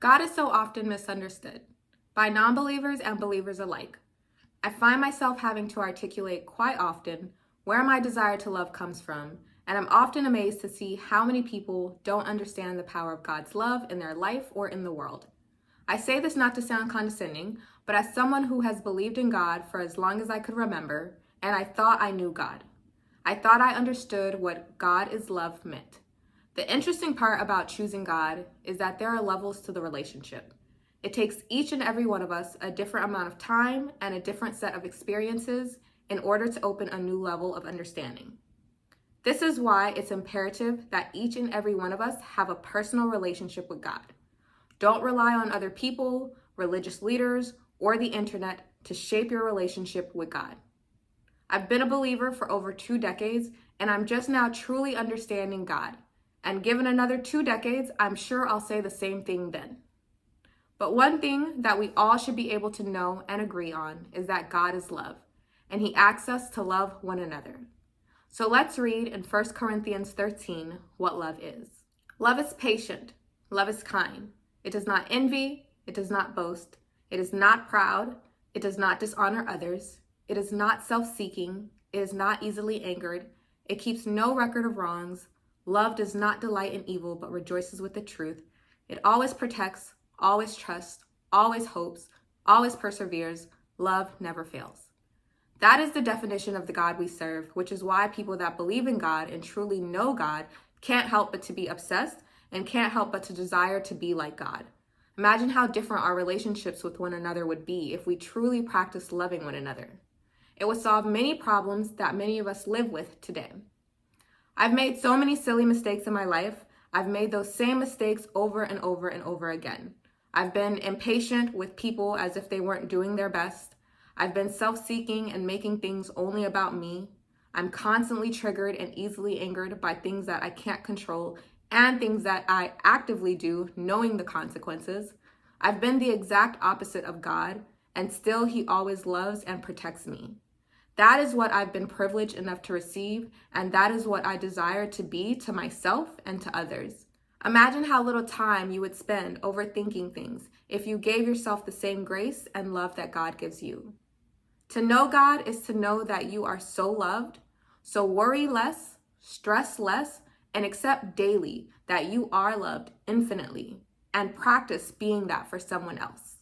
God is so often misunderstood by non-believers and believers alike. I find myself having to articulate quite often where my desire to love comes from, and I'm often amazed to see how many people don't understand the power of God's love in their life or in the world. I say this not to sound condescending, but as someone who has believed in God for as long as I could remember, and I thought I knew God. I thought I understood what God is love meant. The interesting part about choosing God is that there are levels to the relationship. It takes each and every one of us a different amount of time and a different set of experiences in order to open a new level of understanding. This is why it's imperative that each and every one of us have a personal relationship with God. Don't rely on other people, religious leaders, or the internet to shape your relationship with God. I've been a believer for over 2 decades, and I'm just now truly understanding God. And given another 2 decades, I'm sure I'll say the same thing then. But one thing that we all should be able to know and agree on is that God is love, and He asks us to love one another. So let's read in 1 Corinthians 13 what love is. Love is patient. Love is kind. It does not envy. It does not boast. It is not proud. It does not dishonor others. It is not self-seeking. It is not easily angered. It keeps no record of wrongs. Love does not delight in evil, but rejoices with the truth. It always protects, always trusts, always hopes, always perseveres. Love never fails. That is the definition of the God we serve, which is why people that believe in God and truly know God can't help but to be obsessed and can't help but to desire to be like God. Imagine how different our relationships with one another would be if we truly practiced loving one another. It would solve many problems that many of us live with today. I've made so many silly mistakes in my life. I've made those same mistakes over and over and over again. I've been impatient with people as if they weren't doing their best. I've been self-seeking and making things only about me. I'm constantly triggered and easily angered by things that I can't control and things that I actively do knowing the consequences. I've been the exact opposite of God, and still He always loves and protects me. That is what I've been privileged enough to receive, and that is what I desire to be to myself and to others. Imagine how little time you would spend overthinking things if you gave yourself the same grace and love that God gives you. To know God is to know that you are so loved, so worry less, stress less, and accept daily that you are loved infinitely, and practice being that for someone else.